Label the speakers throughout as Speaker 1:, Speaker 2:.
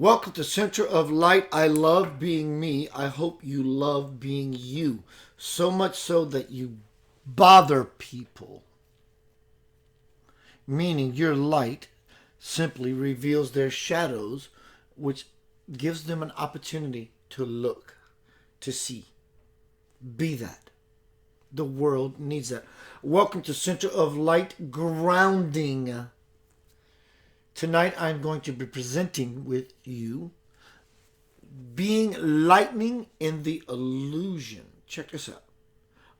Speaker 1: Welcome to Center of Light. I love being me. I hope you love being you. So much so that you bother people. Meaning your light simply reveals their shadows, which gives them an opportunity to look, to see. Be that. The world needs that. Welcome to Center of Light Grounding. Tonight I'm going to be presenting with you being lightning in the illusion. Check this out.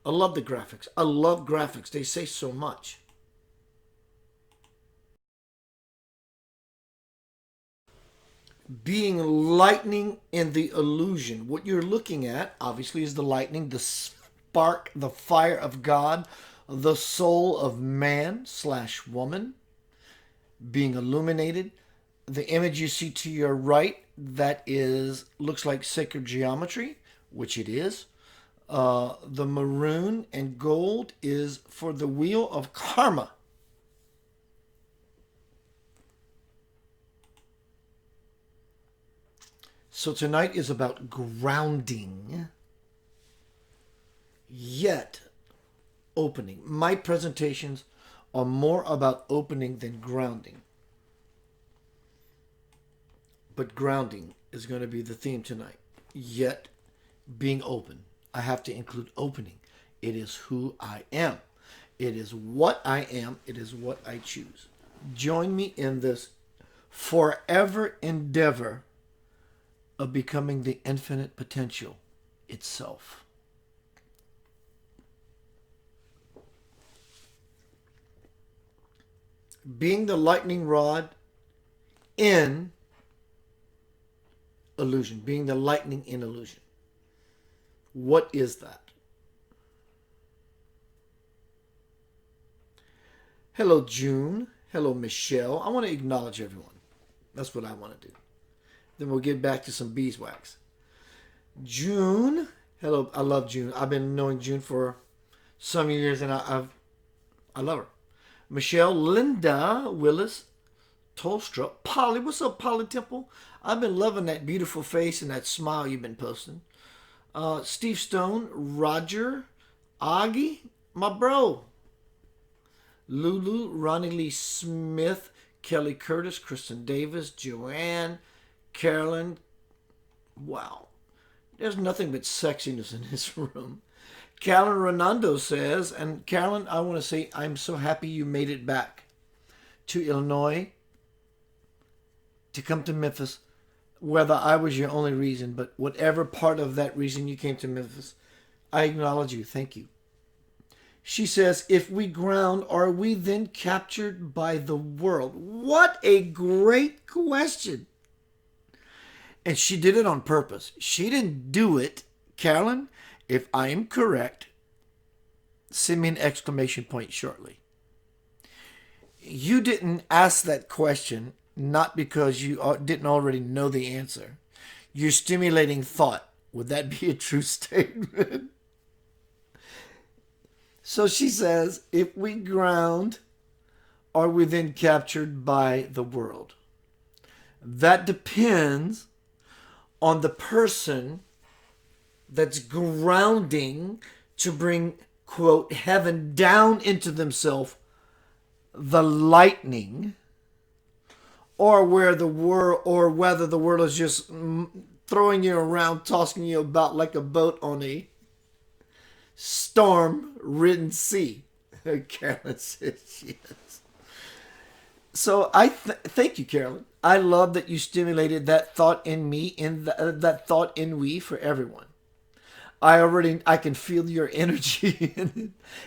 Speaker 1: I love the graphics. I love graphics. They say so much. Being lightning in the illusion. What you're looking at, obviously, is the lightning, the spark, the fire of God, the soul of man/woman being illuminated. The image you see to your right, that looks like sacred geometry, which it is. The maroon and gold is for the wheel of karma. So tonight is about grounding, yet opening. My presentations are more about opening than grounding. But grounding is going to be the theme tonight. Yet being open. I have to include opening. It is who I am. It is what I am. It is what I choose. Join me in this forever endeavor of becoming the infinite potential itself. Being the lightning rod in illusion. Being the lightning in illusion. What is that? Hello, June. Hello, Michelle. I want to acknowledge everyone. That's what I want to do. Then we'll get back to some beeswax. June. Hello, I love June. I've been knowing June for some years, and I love her. Michelle, Linda, Willis, Tolstra, Polly. What's up, Polly Temple? I've been loving that beautiful face and that smile you've been posting. Steve Stone, Roger, Augie, my bro. Lulu, Ronnie Lee Smith, Kelly Curtis, Kristen Davis, Joanne, Carolyn. Wow. There's nothing but sexiness in this room. Carolyn Renando says, and Carolyn, I want to say I'm so happy you made it back to Illinois to come to Memphis, whether I was your only reason, but whatever part of that reason you came to Memphis, I acknowledge you. Thank you. She says, if we ground, are we then captured by the world? What a great question. And she did it on purpose. She didn't do it. Carolyn, if I am correct, send me an exclamation point shortly. You didn't ask that question not because you didn't already know the answer. You're stimulating thought. Would that be a true statement? So she says, if we ground, are we then captured by the world? That depends on the person that's grounding to bring, quote, heaven down into themselves, the lightning, or whether the world is just throwing you around, tossing you about like a boat on a storm-ridden sea. Carolyn says yes. So I thank you, Carolyn. I love that you stimulated that thought in me, that thought in we for everyone. I can feel your energy.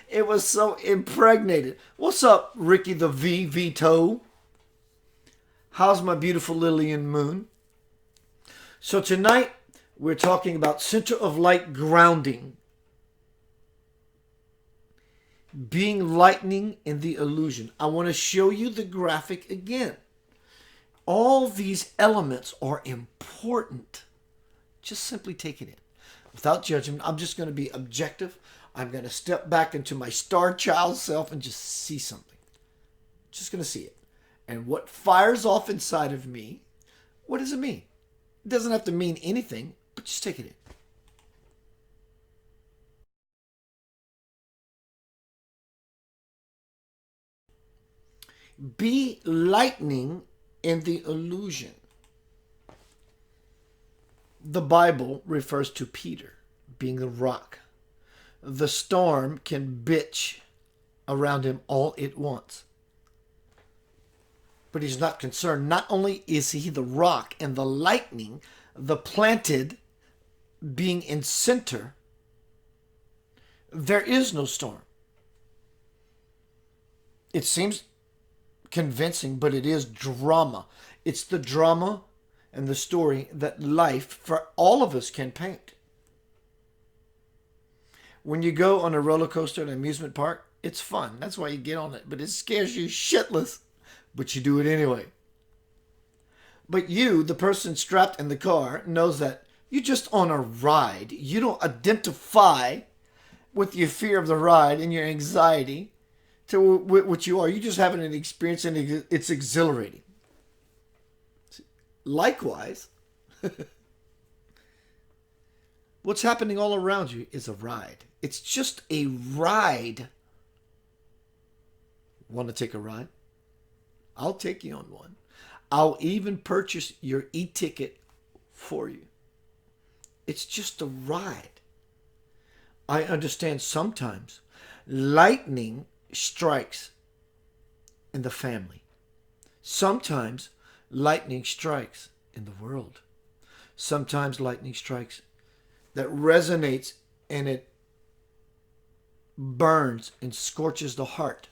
Speaker 1: It was so impregnated. What's up, Ricky the Vito? How's my beautiful Lillian Moon? So tonight we're talking about center of light grounding. Being lightning in the illusion. I want to show you the graphic again. All these elements are important. Just simply take it in. Without judgment, I'm just going to be objective. I'm going to step back into my star child self and just see something. Just going to see it. And what fires off inside of me What does it mean? It doesn't have to mean anything, but just take it in. Be lightning in the illusion. The Bible refers to Peter being the rock. The storm can bitch around him all it wants. But he's not concerned. Not only is he the rock and the lightning, the planted being in center, there is no storm. It seems convincing, but it is drama. It's the drama and the story that life for all of us can paint. When you go on a roller coaster at an amusement park, it's fun. That's why you get on it. But it scares you shitless. But you do it anyway. But you, the person strapped in the car, knows that you're just on a ride. You don't identify with your fear of the ride and your anxiety to what you are. You're just having an experience and it's exhilarating. Likewise, what's happening all around you is a ride. It's just a ride. Want to take a ride? I'll take you on one. I'll even purchase your e-ticket for you. It's just a ride. I understand sometimes lightning strikes in the family. Sometimes lightning strikes in the world. Sometimes lightning strikes that resonates and it burns and scorches the heart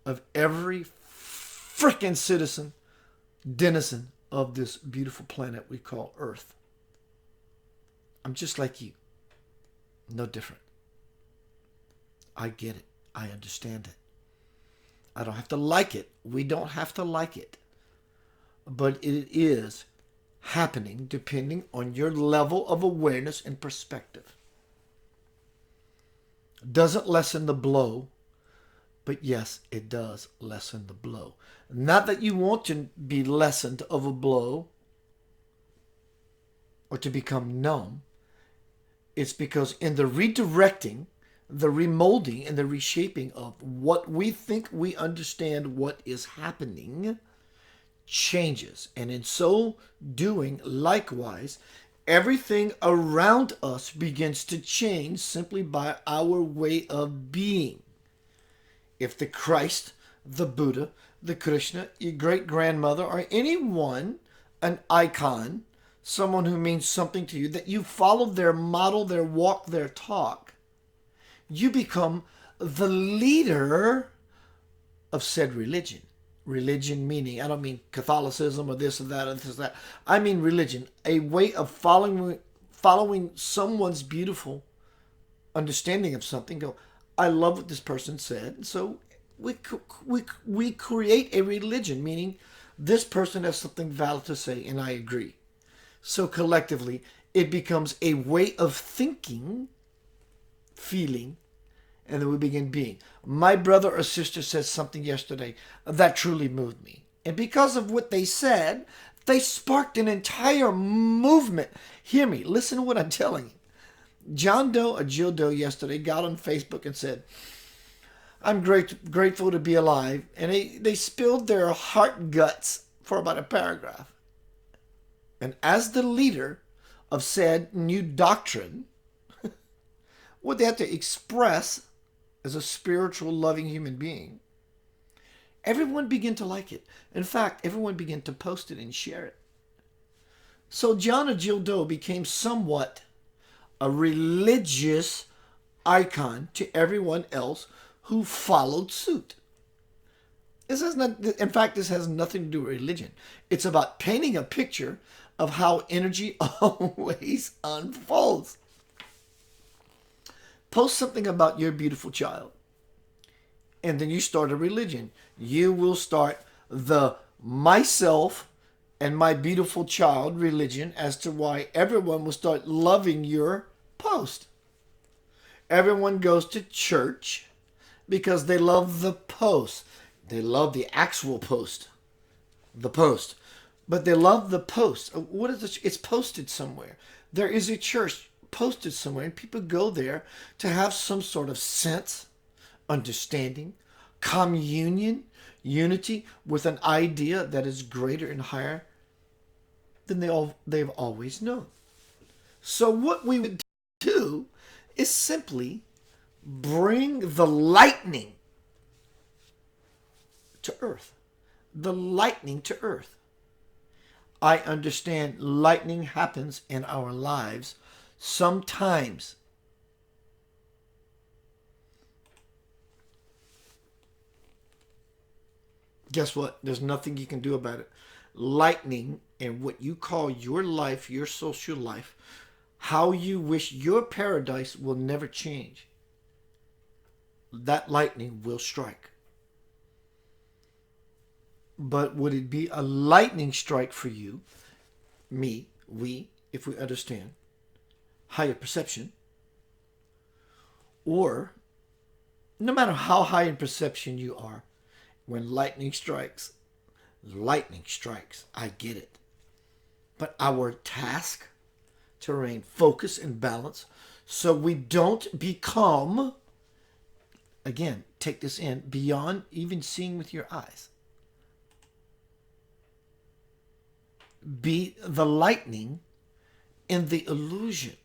Speaker 1: of every freaking citizen, denizen of this beautiful planet we call Earth. I'm just like you. No different. I get it. I understand it. I don't have to like it. We don't have to like it. But it is happening depending on your level of awareness and perspective. Doesn't lessen the blow, but yes, it does lessen the blow. Not that you want to be lessened of a blow or to become numb. It's because in the redirecting, the remolding, and the reshaping of what we think we understand what is happening changes. And in so doing, likewise, everything around us begins to change simply by our way of being. If the Christ, the Buddha, the Krishna, your great-grandmother, or anyone, an icon, someone who means something to you, that you follow their model, their walk, their talk, you become the leader of said religion. Religion meaning, I don't mean Catholicism or this or that or this or that. I mean religion, a way of following someone's beautiful understanding of something. Go, I love what this person said. So we create a religion, meaning this person has something valid to say and I agree. So collectively, it becomes a way of thinking, feeling, and then we begin being. My brother or sister said something yesterday that truly moved me. And because of what they said, they sparked an entire movement. Hear me. Listen to what I'm telling you. John Doe or Jill Doe yesterday got on Facebook and said, I'm grateful to be alive. And they spilled their heart guts for about a paragraph. And as the leader of said new doctrine, what they had to express as a spiritual, loving human being, everyone began to like it. In fact, everyone began to post it and share it. So John or Jill Doe became somewhat a religious icon to everyone else who followed suit. This has nothing to do with religion. It's about painting a picture of how energy always unfolds. Post something about your beautiful child, and then you start a religion. You will start the myself and my beautiful child religion as to why everyone will start loving your post. Everyone goes to church because they love the post. They love the actual post. The post. But they love the post. What is it? It's posted somewhere. There is a church posted somewhere, and people go there to have some sort of sense, understanding, communion, unity with an idea that is greater and higher than they've always known. So what we would do is simply bring the lightning to earth. The lightning to earth. I understand lightning happens in our lives sometimes. Guess what? There's nothing you can do about it. Lightning and what you call your life, your social life, how you wish your paradise will never change. That lightning will strike. But would it be a lightning strike for you, me, we, if we understand higher perception? Or, no matter how high in perception you are, when lightning strikes, I get it. But our task to remain focused and balanced so we don't become, again, take this in, beyond even seeing with your eyes. Be the lightning in the illusion.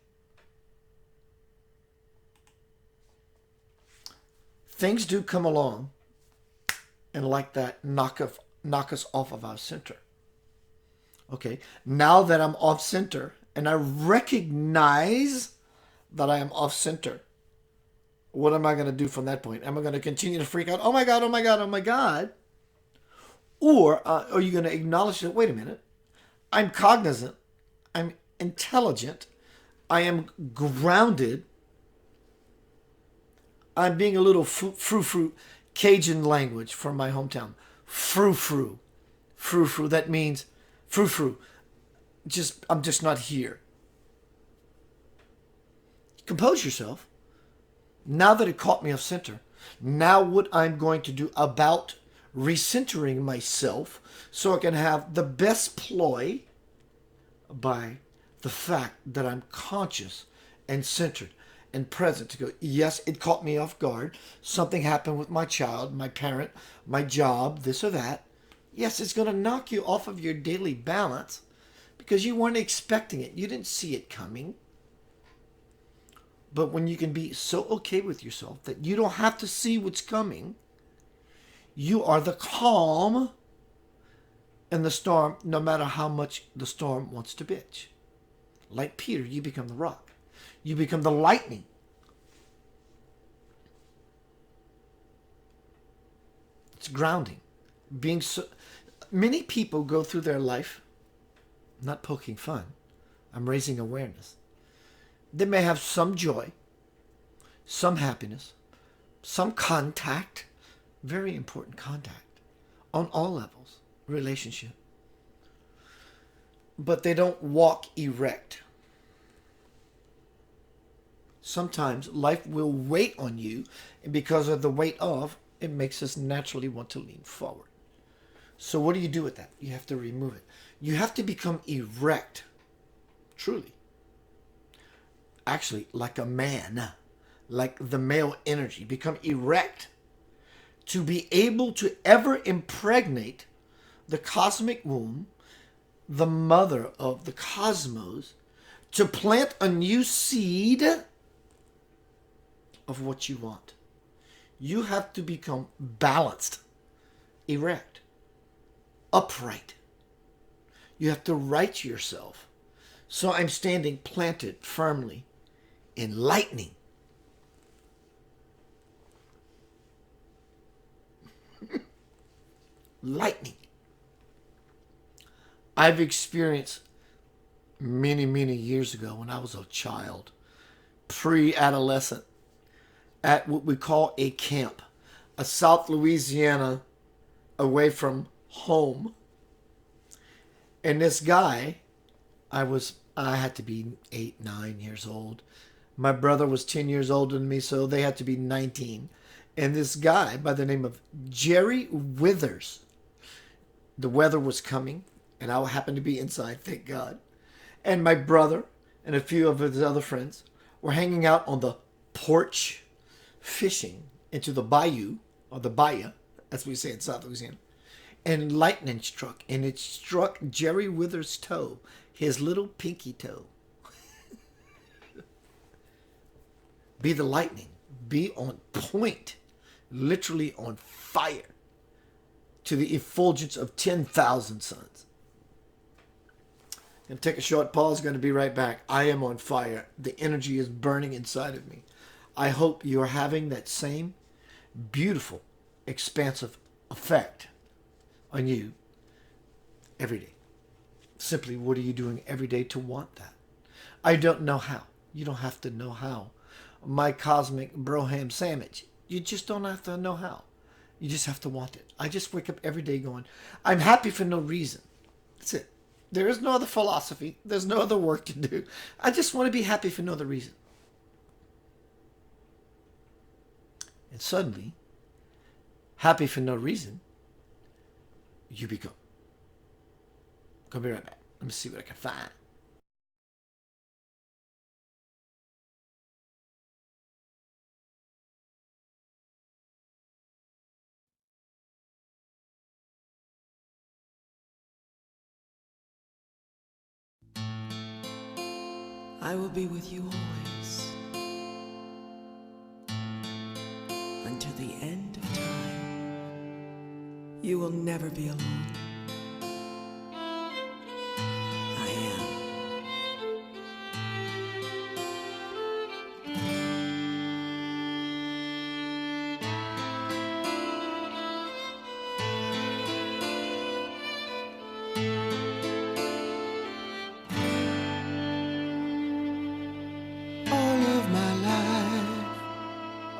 Speaker 1: Things do come along and like that knock us off of our center. Okay, now that I'm off center and I recognize that I am off center, what am I going to do from that point? Am I going to continue to freak out? Oh my God, oh my God, oh my God. Or are you going to acknowledge that, wait a minute, I'm cognizant, I'm intelligent, I am grounded, I'm being a little frou-frou, Cajun language from my hometown. Frou-frou. Frou-frou, that means frou-frou. I'm just not here. Compose yourself. Now that it caught me off center, now what I'm going to do about recentering myself so I can have the best ploy by the fact that I'm conscious and centered and present to go, yes, it caught me off guard. Something happened with my child, my parent, my job, this or that. Yes, it's going to knock you off of your daily balance because you weren't expecting it. You didn't see it coming. But when you can be so okay with yourself that you don't have to see what's coming, you are the calm in the storm, no matter how much the storm wants to bitch. Like Peter, you become the rock. You become the lightning. It's grounding. Being so, many people go through their life, not poking fun, I'm raising awareness. They may have some joy, some happiness, some contact, very important contact, on all levels, relationship. But they don't walk erect. Sometimes life will wait on you, and because of the weight of, it makes us naturally want to lean forward. So what do you do with that? You have to remove it. You have to become erect, truly. Actually, like a man, like the male energy, become erect to be able to ever impregnate the cosmic womb, the mother of the cosmos, to plant a new seed of what you want. You have to become balanced, erect, upright. You have to right yourself. So I'm standing planted firmly in lightning. Lightning. I've experienced many, many years ago when I was a child, pre-adolescent, at what we call a camp, a South Louisiana away from home. And this guy, I had to be 8, 9 years old. My brother was 10 years older than me, so they had to be 19. And this guy by the name of Jerry Withers, the weather was coming. And I happened to be inside, thank God. And my brother and a few of his other friends were hanging out on the porch fishing into the bayou, or the bayou, as we say in South Louisiana. And lightning struck, and it struck Jerry Withers' toe, his little pinky toe. Be the lightning, be on point, literally on fire, to the effulgence of 10,000 suns. Gonna take a short pause, gonna be right back. I am on fire. The energy is burning inside of me. I hope you're having that same beautiful, expansive effect on you every day. Simply, what are you doing every day to want that? I don't know how. You don't have to know how. My cosmic broham sandwich. You just don't have to know how. You just have to want it. I just wake up every day going, I'm happy for no reason. That's it. There is no other philosophy. There's no other work to do. I just want to be happy for no other reason. And suddenly, happy for no reason, you become. I'll be right back. Let me see what I can find.
Speaker 2: I will be with you always, until the end of time. You will never be alone. I am.
Speaker 3: All of my life,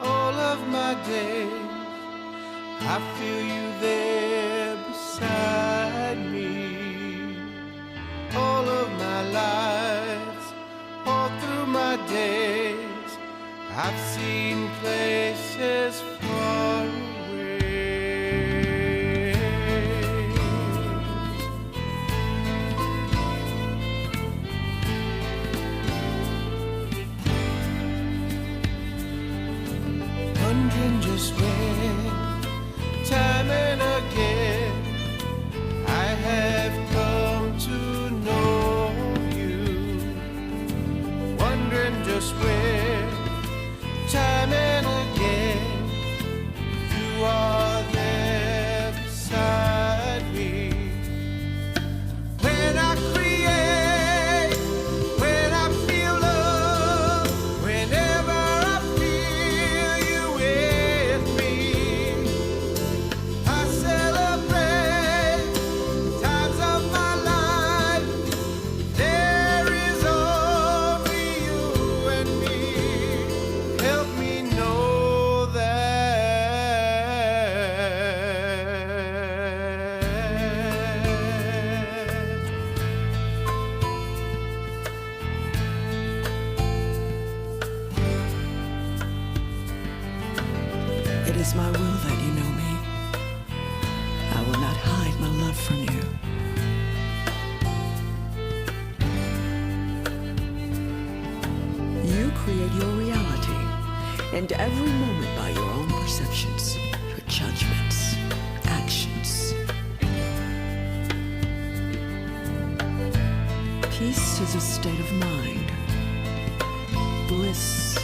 Speaker 3: all of my days, I feel you there beside me. All of my life, all through my days, I've seen places far away. Wondering just when, time and again, I have come to know you. Wondering just when, time and again, you are there beside me. When I create, when I feel love, whenever I feel you with me, I celebrate times of my life. There is only you and me. Help me know that.
Speaker 2: It is my will that you know me. I will not hide my love from you. You create your reality, and every moment by your own perceptions, your judgments, actions. Peace is a state of mind. Bliss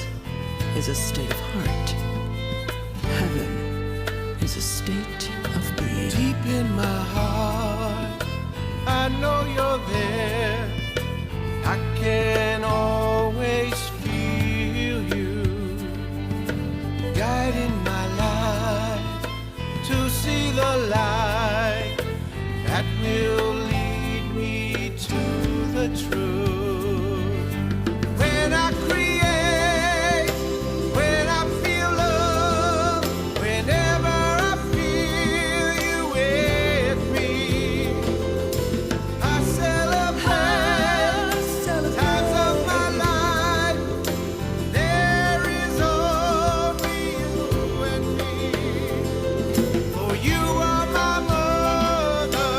Speaker 2: is a state of heart. Heaven is a state of being.
Speaker 3: Deep in my heart, I know you're there. I can always feel you guiding my life to see the light that will lead me to the truth. When I create, when I feel love, whenever I feel you with me, I celebrate times of my life. There is only you and me. For you are my mother.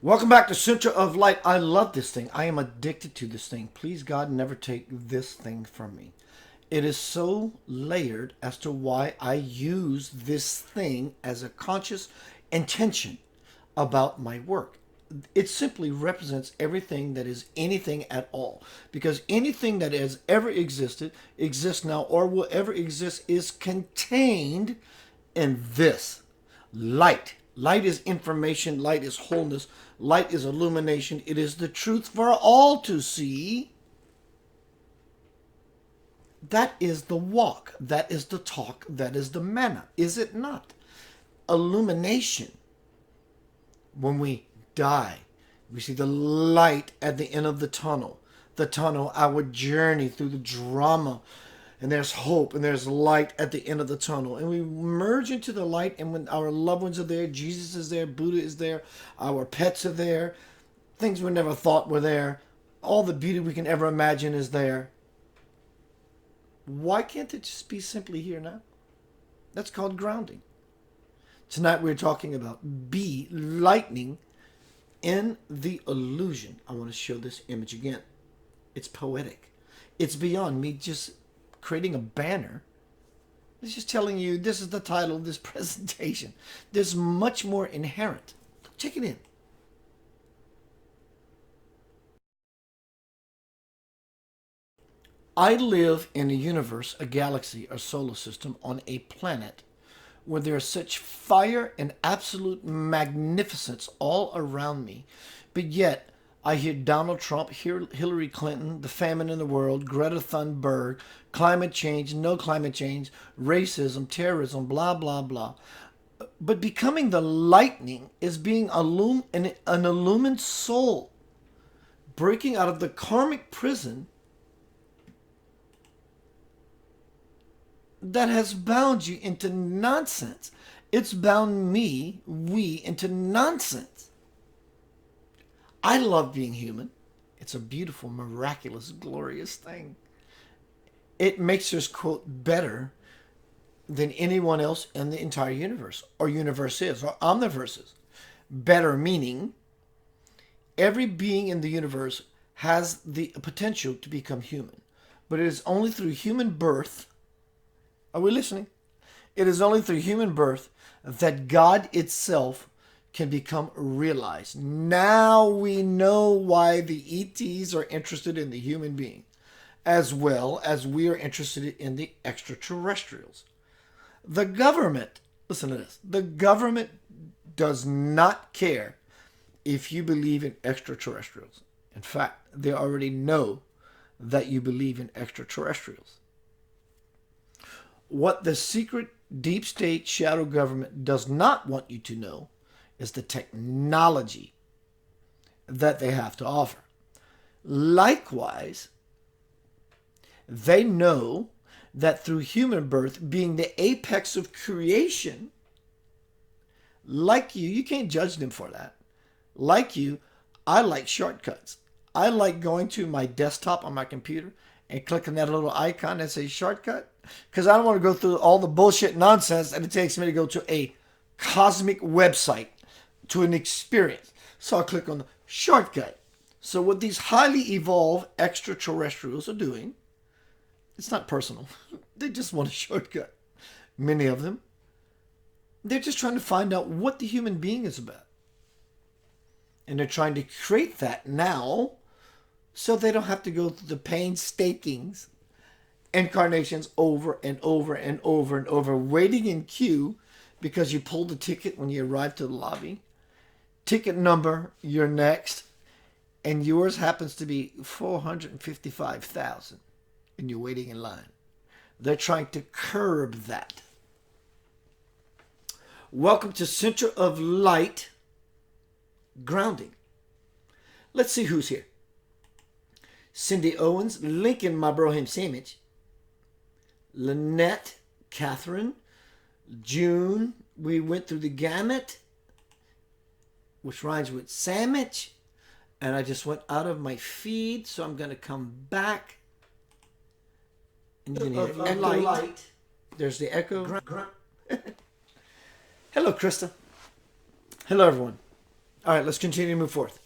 Speaker 1: Welcome back to Center of Light. I love this thing. I am addicted to this thing. Please, God, never take this thing from me. It is so layered as to why I use this thing as a conscious intention about my work. It simply represents everything that is anything at all. Because anything that has ever existed, exists now, or will ever exist is contained in this light. Light is information, light is wholeness, light is illumination. It is the truth for all to see. That is the walk, that is the talk, that is the manna, is it not? Illumination. When we die, we see the light at the end of the tunnel. The tunnel, our journey through the drama. And there's hope and there's light at the end of the tunnel. And we merge into the light, and when our loved ones are there, Jesus is there, Buddha is there, our pets are there, things we never thought were there, all the beauty we can ever imagine is there. Why can't it just be simply here now? That's called grounding. Tonight we're talking about be lightning in the illusion. I want to show this image again. It's poetic. It's beyond me just creating a banner. It's just telling you this is the title of this presentation. There's much more inherent. Check it in. I live in a universe, a galaxy, a solar system, on a planet where there is such fire and absolute magnificence all around me, but yet I hear Donald Trump, hear Hillary Clinton, the famine in the world, Greta Thunberg, climate change, no climate change, racism, terrorism, blah, blah, blah. But becoming the lightning is being an illumined soul, breaking out of the karmic prison that has bound you into nonsense. It's bound we into nonsense. I love being human. It's a beautiful, miraculous, glorious thing. It makes us, quote, better than anyone else in the entire universe, or universes, or omniverses. Better meaning every being in the universe has the potential to become human. But it is only through human birth. Are we listening? It is only through human birth that God itself can become realized. Now we know why the ETs are interested in the human being, as well as we are interested in the extraterrestrials. The government, listen to this, the government does not care if you believe in extraterrestrials. In fact, they already know that you believe in extraterrestrials. What the secret deep state shadow government does not want you to know is the technology that they have to offer. Likewise, they know that through human birth, being the apex of creation, like you can't judge them for that. Like you, I like shortcuts. I like going to my desktop on my computer and clicking that little icon that says shortcut, because I don't want to go through all the bullshit nonsense that it takes me to go to a cosmic website, to an experience. So I click on the shortcut. So what these highly evolved extraterrestrials are doing, it's not personal. They just want a shortcut. Many of them. They're just trying to find out what the human being is about. And they're trying to create that now so they don't have to go through the painstaking incarnations over and over and over and over, waiting in queue because you pulled the ticket when you arrived to the lobby. Ticket number, you're next, and yours happens to be 455,000, and you're waiting in line. They're trying to curb that. Welcome to Center of Light Grounding. Let's see who's here. Cindy Owens, Lincoln, my bro him sandwich. Lynette, Catherine, June, we went through the gamut, which rhymes with sandwich, and I just went out of my feed, so I'm going to come back. And you're going to hear light. There's the echo. Hello, Krista. Hello, everyone. All right, let's continue to move forth.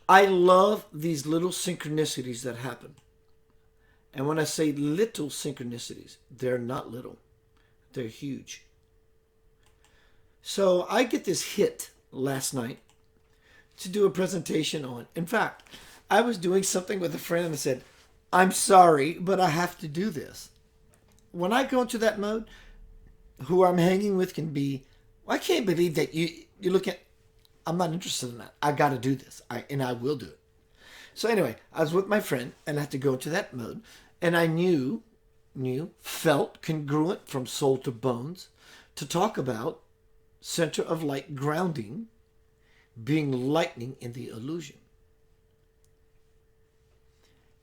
Speaker 1: I love these little synchronicities that happen. And when I say little synchronicities, they're not little, they're huge. So I get this hit last night to do a presentation on. In fact, I was doing something with a friend and I said, I'm sorry, but I have to do this. When I go into that mode, who I'm hanging with can be, I can't believe that you look at, I'm not interested in that. I got to do this. And I will do it. So anyway, I was with my friend and I had to go into that mode. And I felt congruent from soul to bones to talk about center of light grounding being lightning in the illusion.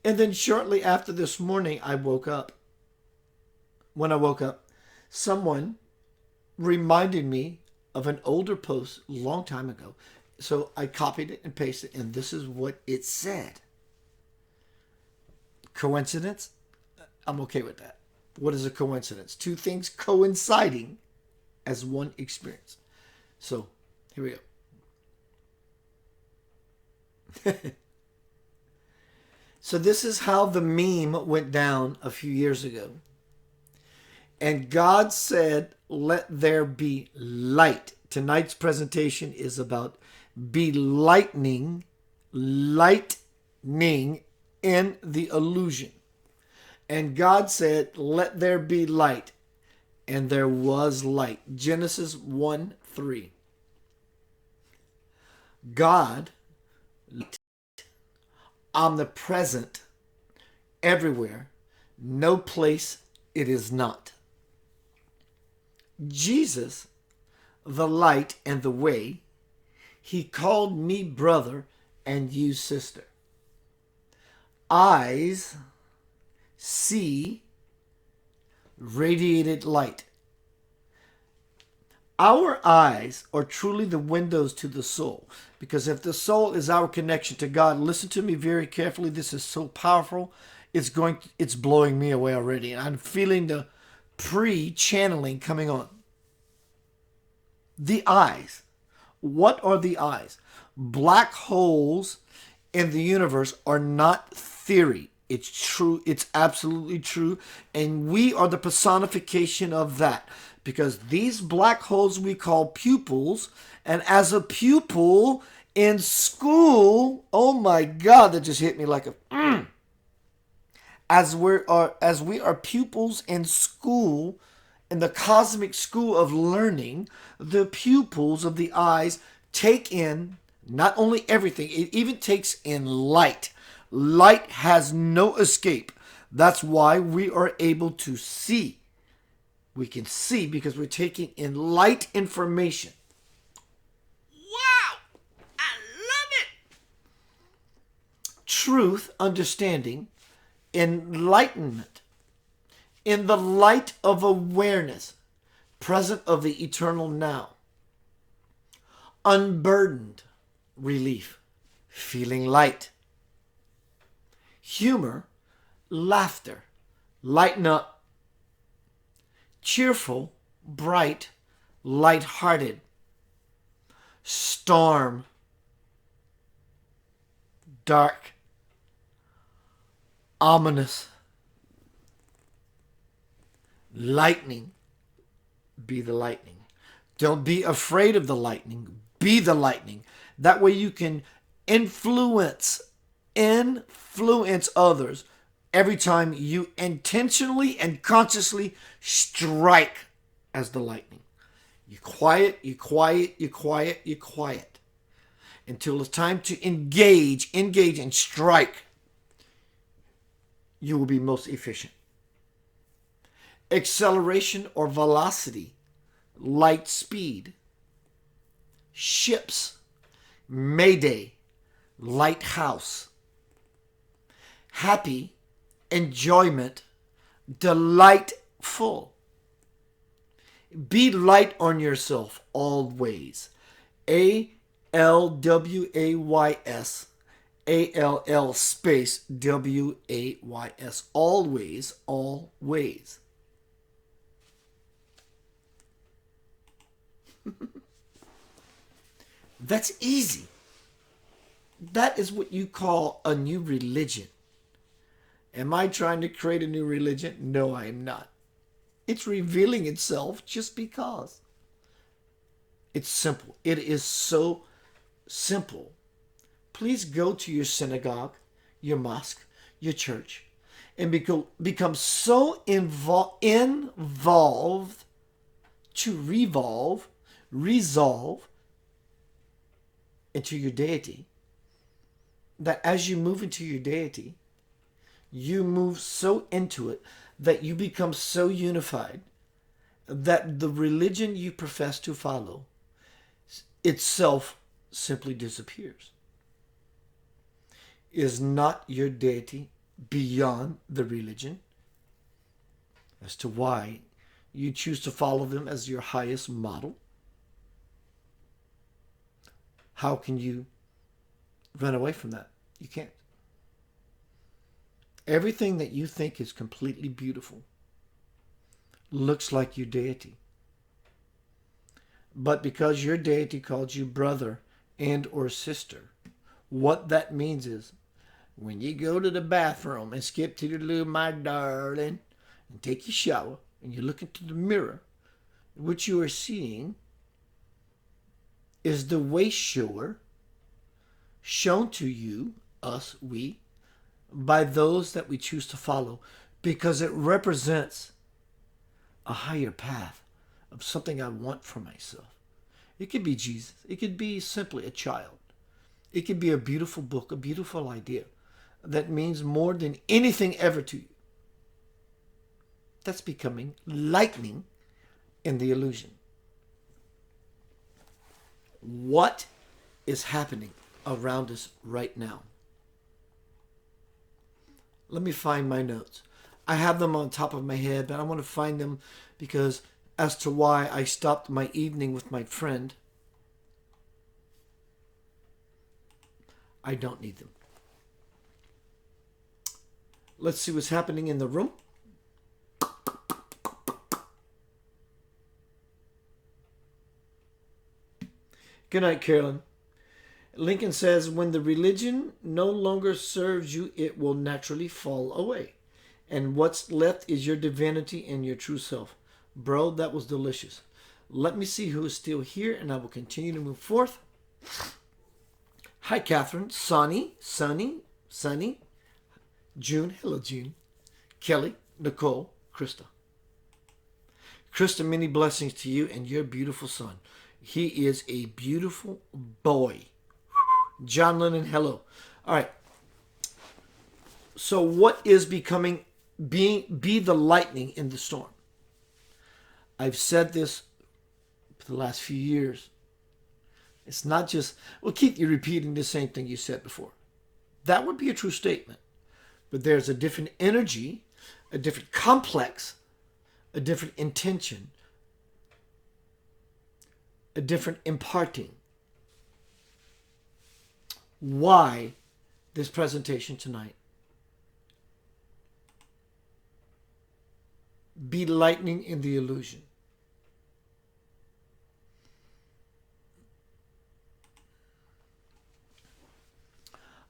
Speaker 1: And then shortly after this morning, I woke up. When I woke up, someone reminded me of an older post a long time ago. So I copied it and pasted it, and this is what it said. Coincidence? I'm okay with that. What is a coincidence? Two things coinciding as one experience. So here we go. So this is how the meme went down a few years ago. And God said, let there be light. Tonight's presentation is about be lightning in the illusion. And God said, let there be light. And there was light. Genesis 1:3. God, omnipresent, everywhere, no place it is not. Jesus, the light and the way, he called me brother and you sister. Eyes see radiated light. Our eyes are truly the windows to the soul. Because if the soul is our connection to God, listen to me very carefully. This is so powerful. It's blowing me away already. And I'm feeling the pre-channeling coming on. The eyes. What are the eyes? Black holes in the universe are not theory. It's true. It's absolutely true. And we are the personification of that. Because these black holes we call pupils. And as a pupil in school, oh my God, that just hit me like a... As we are pupils in school, in the cosmic school of learning, the pupils of the eyes take in not only everything, it even takes in light. Light has no escape. That's why we are able to see. We can see because we're taking in light information. Wow! I love it! Truth, understanding, enlightenment, in the light of awareness, present of the eternal now. Unburdened, relief, feeling light. Humor, laughter, lighten up. Cheerful, bright, light-hearted. Storm, dark, ominous. Lightning, be the lightning. Don't be afraid of the lightning. Be the lightning. That way you can influence others every time you intentionally and consciously strike as the lightning. You quiet, you quiet, you quiet, you quiet. Until it's time to engage and strike. You will be most efficient. Acceleration or velocity, light speed. Ships, mayday, lighthouse. Happy, enjoyment, delightful. Be light on yourself always. ALWAYS. ALL space WAYS. Always, always. That's easy. That is what you call a new religion. Am I trying to create a new religion? No, I am not. It's revealing itself just because. It's simple. It is so simple. Please go to your synagogue, your mosque, your church, and become so involved to resolve into your deity, that as you move into your deity, you move so into it that you become so unified that the religion you profess to follow itself simply disappears. Is not your deity beyond the religion as to why you choose to follow them as your highest model? How can you run away from that? You can't. Everything that you think is completely beautiful looks like your deity. But because your deity called you brother and or sister, what that means is when you go to the bathroom and skip to the loo, my darling, and take your shower, and you look into the mirror, what you are seeing is the way shower shown to you, us, we, by those that we choose to follow, because it represents a higher path of something I want for myself. It could be Jesus. It could be simply a child. It could be a beautiful book, a beautiful idea that means more than anything ever to you. That's becoming lightning in the illusion. What is happening around us right now? Let me find my notes. I have them on top of my head, but I want to find them because as to why I stopped my evening with my friend, I don't need them. Let's see what's happening in the room. Good night, Carolyn. Lincoln says, when the religion no longer serves you, it will naturally fall away. And what's left is your divinity and your true self. Bro, that was delicious. Let me see who is still here, and I will continue to move forth. Hi, Catherine. Sonny, June. Hello, June. Kelly, Nicole, Krista. Krista, many blessings to you and your beautiful son. He is a beautiful boy. John Lennon, hello. All right. So what is becoming, be the lightning in the storm? I've said this for the last few years. It's not just, well, Keith, you're repeating the same thing you said before. That would be a true statement. But there's a different energy, a different complex, a different intention, a different imparting. Why this presentation tonight? Be lightning in the illusion.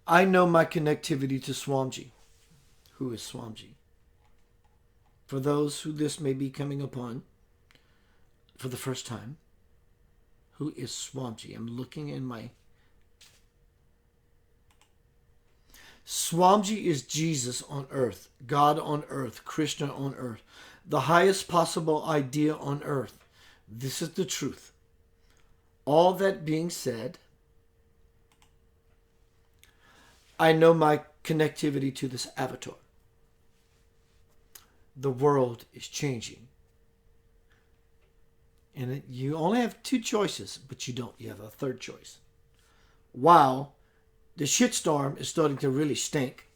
Speaker 1: I know my connectivity to Swamji. Who is Swamji? For those who this may be coming upon for the first time, who is Swamji? I'm looking in my... Swamji is Jesus on earth, God on earth, Krishna on earth, the highest possible idea on earth. This is the truth. All that being said, I know my connectivity to this avatar. The world is changing. And you only have two choices, but you don't. You have a third choice. Wow, the shitstorm is starting to really stink.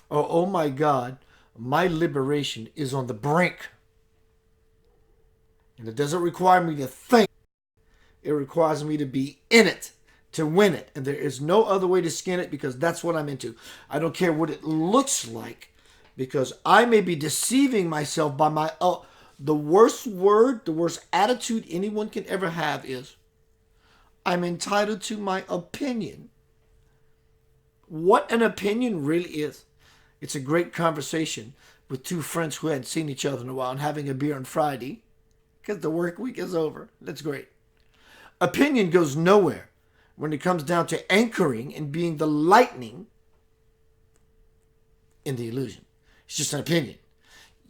Speaker 1: Or, oh my God, my liberation is on the brink. And it doesn't require me to think. It requires me to be in it, to win it. And there is no other way to skin it because that's what I'm into. I don't care what it looks like because I may be deceiving myself by my... the worst word, the worst attitude anyone can ever have is, I'm entitled to my opinion. What an opinion really is. It's a great conversation with two friends who hadn't seen each other in a while and having a beer on Friday because the work week is over. That's great. Opinion goes nowhere when it comes down to anchoring and being the lightning in the illusion. It's just an opinion.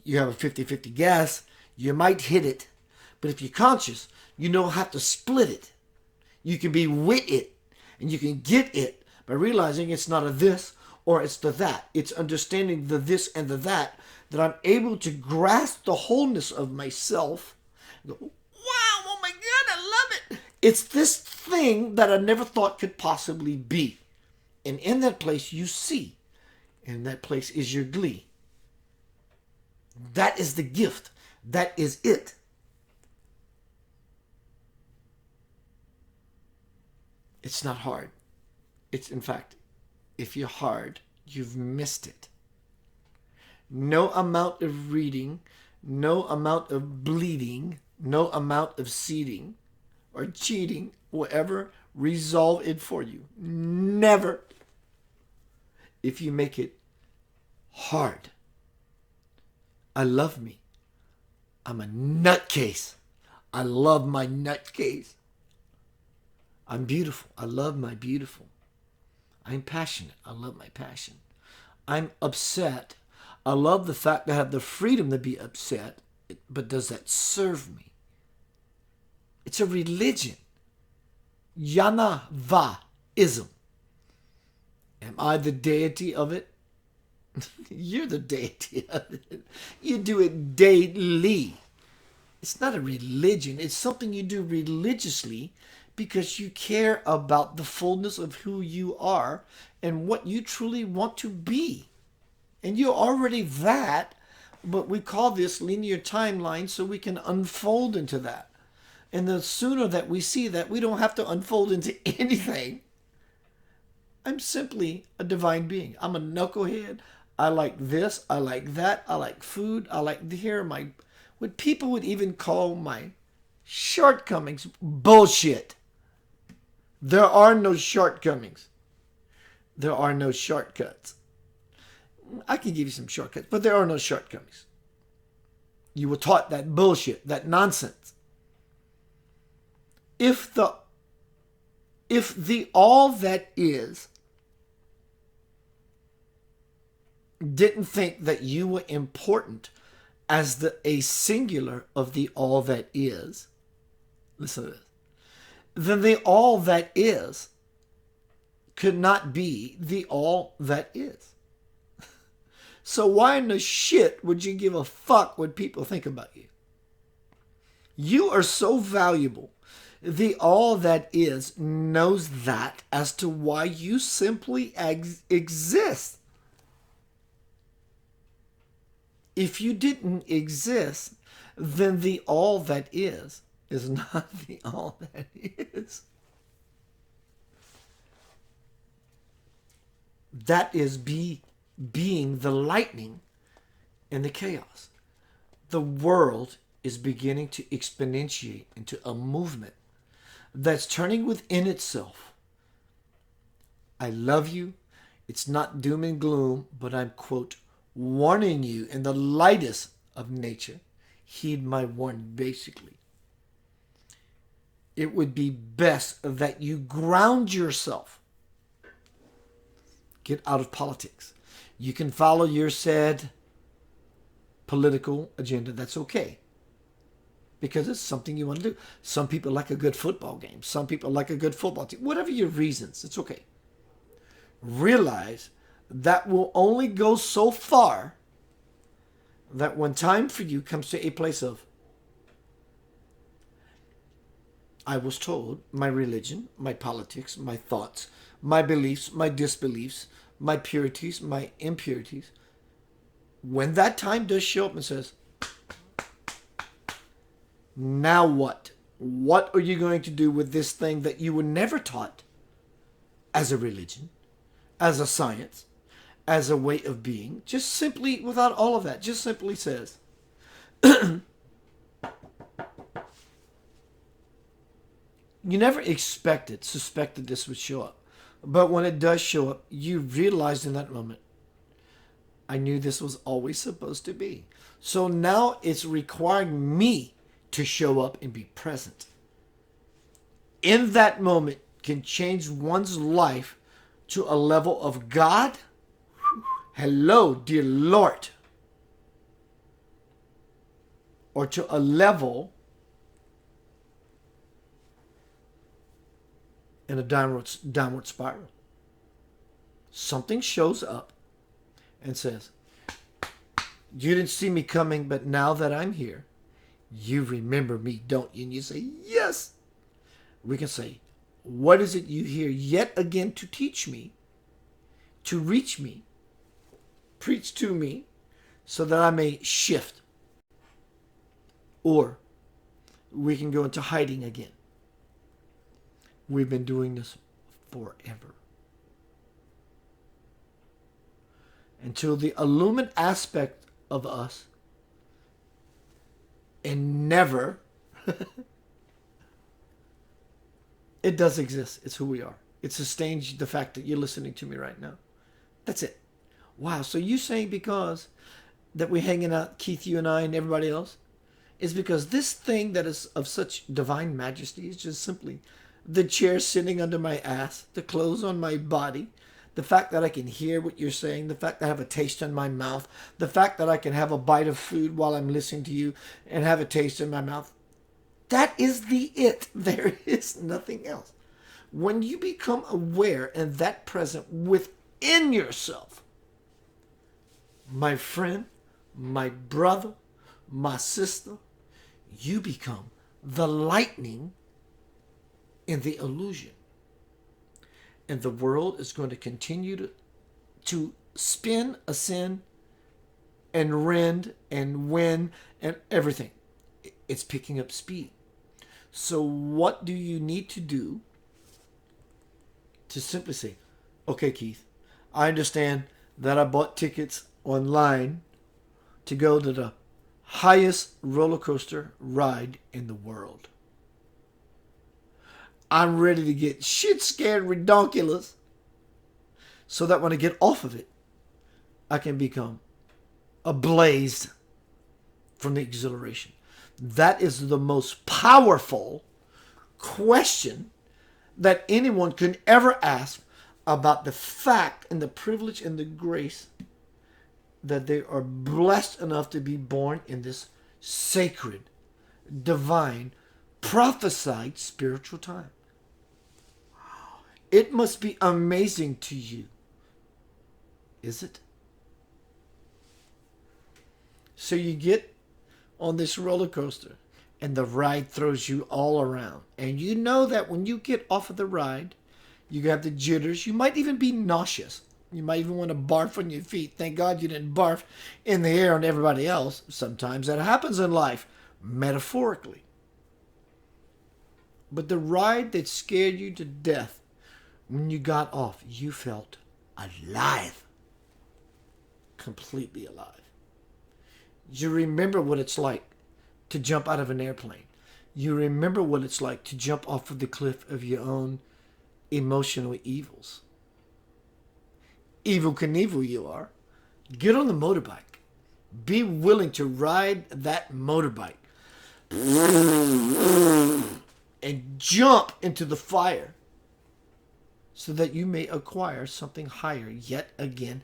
Speaker 1: You have a 50-50 guess. You might hit it. But if you're conscious, you don't have to split it. You can be with it. And you can get it by realizing it's not a this or it's the that. It's understanding the this and the that I'm able to grasp the wholeness of myself. And go, wow, oh my God, I love it. It's this thing that I never thought could possibly be. And in that place, you see. And that place is your glee. That is the gift. That is it. It's not hard. It's, in fact, if you're hard, you've missed it. No amount of reading, no amount of bleeding, no amount of seeding or cheating will ever resolve it for you. Never. If you make it hard. I love me. I'm a nutcase. I love my nutcase. I'm beautiful. I love my beautiful. I'm passionate. I love my passion. I'm upset. I love the fact that I have the freedom to be upset, but does that serve me? It's a religion. Yanava-ism. Am I the deity of it? You're the deity of it. You do it daily. It's not a religion. It's something you do religiously because you care about the fullness of who you are and what you truly want to be. And you're already that, but we call this linear timeline so we can unfold into that. And the sooner that we see that, we don't have to unfold into anything. I'm simply a divine being. I'm a knucklehead. I like this. I like that. I like food. I like to hear my, what people would even call my shortcomings. Bullshit. There are no shortcomings. There are no shortcuts. I can give you some shortcuts, but there are no shortcomings. You were taught that bullshit, that nonsense. If the all that is didn't think that you were important as a singular of the all that is, listen to this, then the all that is could not be the all that is. So why in the shit would you give a fuck what people think about you? You are so valuable. The all that is knows that as to why you simply exist. If you didn't exist, then the all that is not the all that is. That is being the lightning in the chaos. The world is beginning to exponentiate into a movement that's turning within itself. I love you. It's not doom and gloom, but I'm, quote, warning you in the lightest of nature. Heed my warning, basically. It would be best that you ground yourself. Get out of politics. You can follow your said political agenda. That's okay. Because it's something you want to do. Some people like a good football game. Some people like a good football team. Whatever your reasons, it's okay. Realize that will only go so far that when time for you comes to a place of, I was told my religion, my politics, my thoughts, my beliefs, my disbeliefs, my purities, my impurities. When that time does show up and says, now what? What are you going to do with this thing that you were never taught as a religion, as a science, as a way of being? Just simply, without all of that, just simply says, You never suspected this would show up. But when it does show up, you realize in that moment, I knew this was always supposed to be. So now it's requiring me to show up and be present. In that moment can change one's life to a level of God. Hello, dear Lord. Or to a level in a downward spiral. Something shows up and says, you didn't see me coming, but now that I'm here, you remember me, don't you? And you say, yes. We can say, what is it you hear yet again to teach me, to reach me, preach to me, so that I may shift? Or we can go into hiding again. We've been doing this forever. Until the illumined aspect of us and never it does exist. It's who we are. It sustains the fact that you're listening to me right now. That's it. Wow. So you saying because that we're hanging out, Keith, you and I and everybody else, is because this thing that is of such divine majesty is just simply the chair sitting under my ass, the clothes on my body, the fact that I can hear what you're saying, the fact that I have a taste in my mouth, the fact that I can have a bite of food while I'm listening to you and have a taste in my mouth. That is the it. There is nothing else. When you become aware and that present within yourself, my friend, my brother, my sister, you become the lightning in the illusion. And the world is going to continue to spin, ascend, and rend, and win, and everything. It's picking up speed. So what do you need to do to simply say, okay, Keith, I understand that I bought tickets online to go to the highest roller coaster ride in the world. I'm ready to get shit scared redonkulous so that when I get off of it, I can become ablaze from the exhilaration. That is the most powerful question that anyone can ever ask about the fact and the privilege and the grace that they are blessed enough to be born in this sacred, divine, prophesied spiritual time. It must be amazing to you. Is it? So you get on this roller coaster and the ride throws you all around. And you know that when you get off of the ride, you have the jitters. You might even be nauseous. You might even want to barf on your feet. Thank God you didn't barf in the air on everybody else. Sometimes that happens in life, metaphorically. But the ride that scared you to death, when you got off, you felt alive. Completely alive. You remember what it's like to jump out of an airplane. You remember what it's like to jump off of the cliff of your own emotional evils. Evil Knievel you are. Get on the motorbike. Be willing to ride that motorbike. And jump into the fire so that you may acquire something higher yet again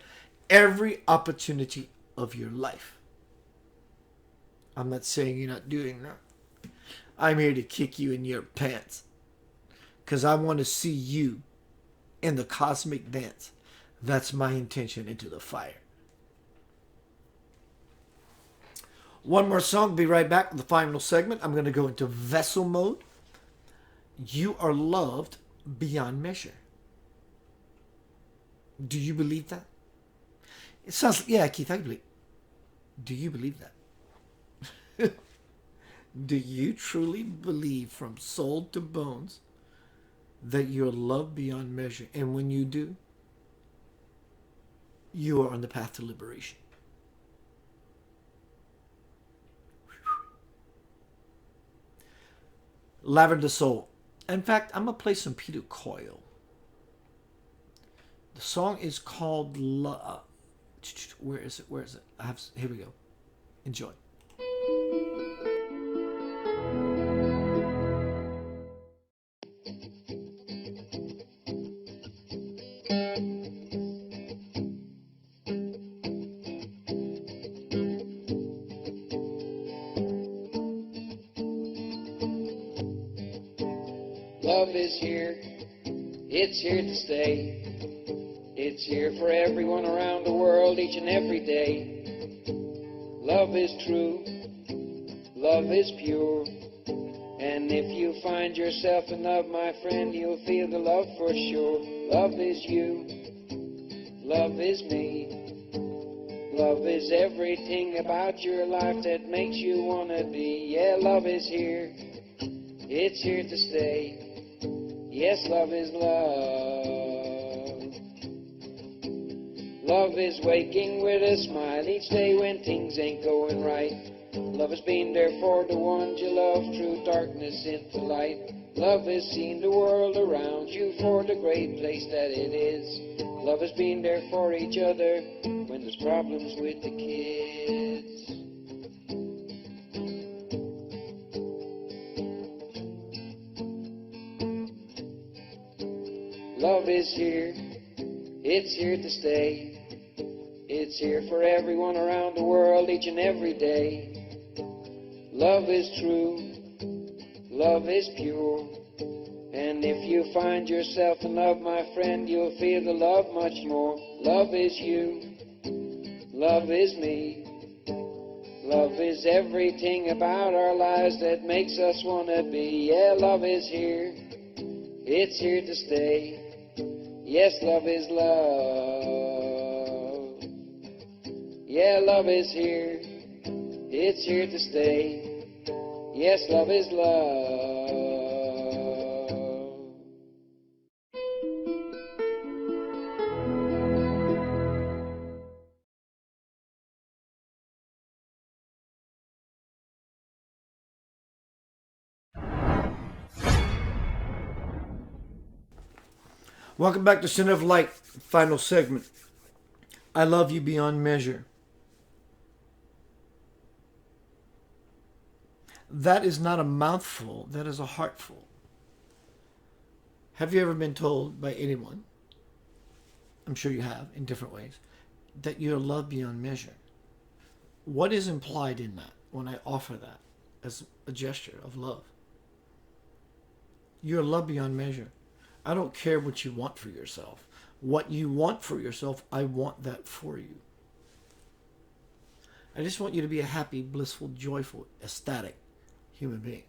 Speaker 1: every opportunity of your life. I'm not saying you're not doing that. I'm here to kick you in your pants because I want to see you in the cosmic dance. That's my intention, into the fire. One more song. Be right back with the final segment. I'm going to go into vessel mode. You are loved beyond measure. Do you believe that? It sounds like, yeah, Keith, I believe. Do you believe that? Do you truly believe from soul to bones that you're loved beyond measure? And when you do, you are on the path to liberation. Lavender Soul. In fact, I'm going to play some Peter Coyle. The song is called Where is it? Where is it? Here we go. Enjoy.
Speaker 4: Love is here, it's here to stay. It's here for everyone around the world each and every day. Love is true, love is pure. And if you find yourself in love, my friend, you'll feel the love for sure. Love is you, love is me. Love is everything about your life that makes you want to be. Yeah, love is here, it's here to stay. Yes, love is love. Love is waking with a smile each day when things ain't going right. Love is being there for the ones you love through darkness into light. Love is seeing the world around you for the great place that it is. Love is being there for each other when there's problems with the kids. Love is here, it's here to stay. It's here for everyone around the world each and every day. Love is true, love is pure. And if you find yourself in love, my friend, you'll feel the love much more. Love is you, love is me. Love is everything about our lives that makes us want to be. Yeah, love is here, it's here to stay. Yes, love is love. Yeah, love is here, it's here to stay. Yes, love is love.
Speaker 1: Welcome back to Center of Light, final segment. I love you beyond measure. That is not a mouthful, that is a heartful. Have you ever been told by anyone, I'm sure you have in different ways, that you're loved beyond measure? What is implied in that when I offer that as a gesture of love? You're loved beyond measure. I don't care what you want for yourself. What you want for yourself, I want that for you. I just want you to be a happy, blissful, joyful, ecstatic human being.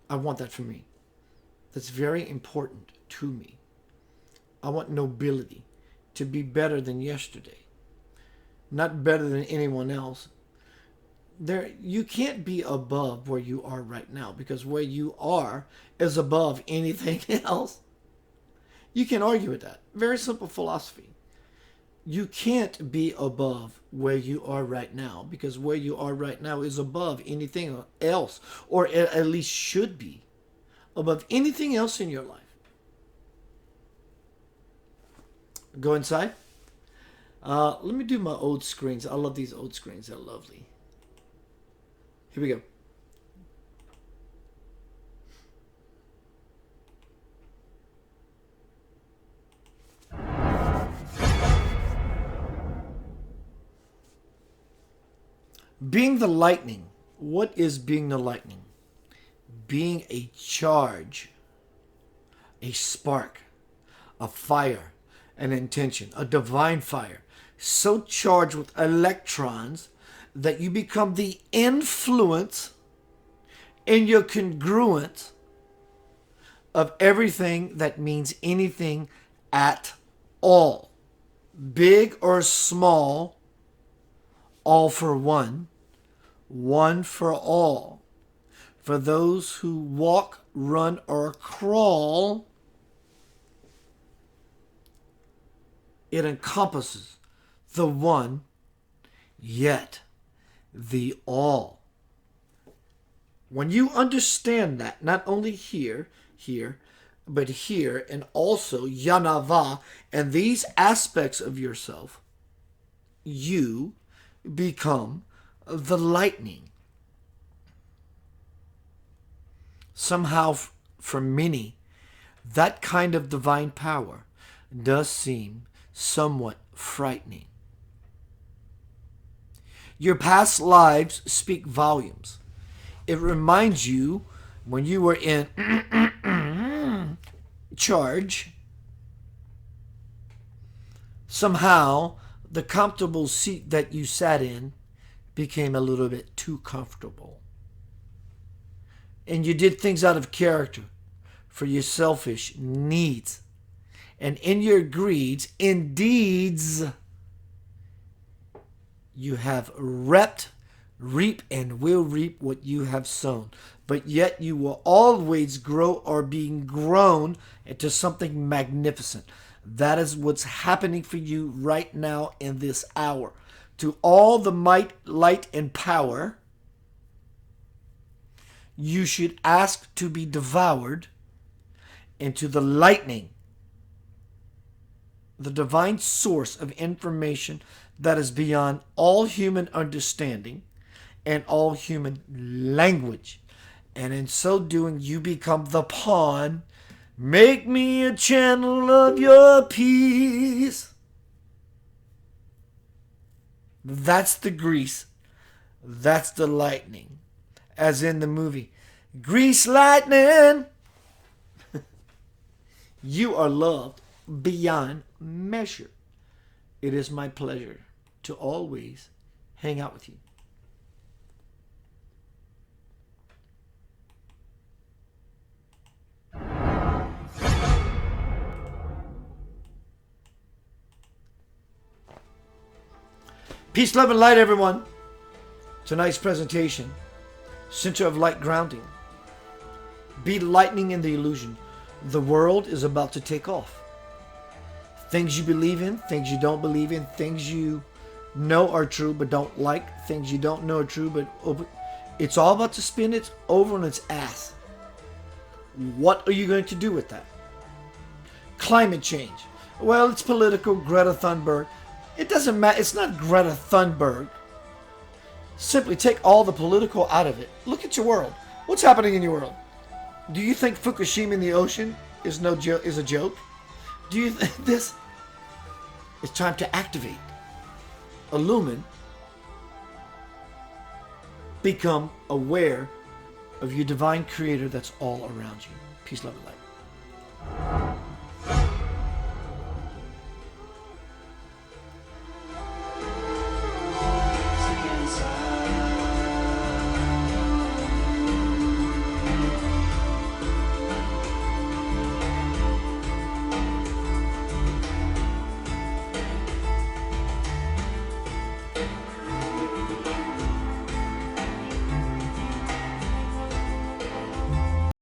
Speaker 1: I want that for me. That's very important to me. I want nobility, to be better than yesterday, not better than anyone else. You can't be above where you are right now, because where you are is above anything else. You can argue with that. Very simple philosophy. You can't be above where you are right now, because where you are right now is above anything else, or at least should be above anything else in your life. Go inside. Let me do my old screens. I love these old screens. They're lovely. Here we go. Being the lightning. What is being the lightning? Being a charge, a spark, a fire, an intention, a divine fire, so charged with electrons that you become the influence in your congruence of everything that means anything at all. Big or small, all for one, one for all. For those who walk, run, or crawl, it encompasses the one, yet the all. When you understand that, not only here, but here, and also Yanava, and these aspects of yourself, you become the lightning. Somehow, for many, that kind of divine power does seem somewhat frightening. Your past lives speak volumes. It reminds you when you were in charge, somehow the comfortable seat that you sat in became a little bit too comfortable. And you did things out of character for your selfish needs. And in your greeds, in deeds, you have reap and will reap what you have sown. But yet you will always grow or being grown into something magnificent. That is what's happening for you right now in this hour. To all the might, light, and power, you should ask to be devoured into the lightning, the divine source of information that is beyond all human understanding and all human language. And in so doing, you become the pawn. Make me a channel of your peace. That's the grease. That's the lightning. As in the movie, Grease Lightning. You are loved beyond measure. It is my pleasure to always hang out with you. Peace, love, and light, everyone. Tonight's presentation, Center of Light Grounding. Be lightning in the illusion. The world is about to take off. Things you believe in, things you don't believe in, things you know are true but don't like, things you don't know are true but it's all about to spin it over on its ass. What are you going to do with that? Climate change. Well, it's political. Greta Thunberg. It doesn't matter. It's not Greta Thunberg. Simply take all the political out of it. Look at your world. What's happening in your world? Do you think Fukushima in the ocean is a joke? Do you think this? It's time to activate, illumine, become aware of your divine creator that's all around you. Peace, love, and light.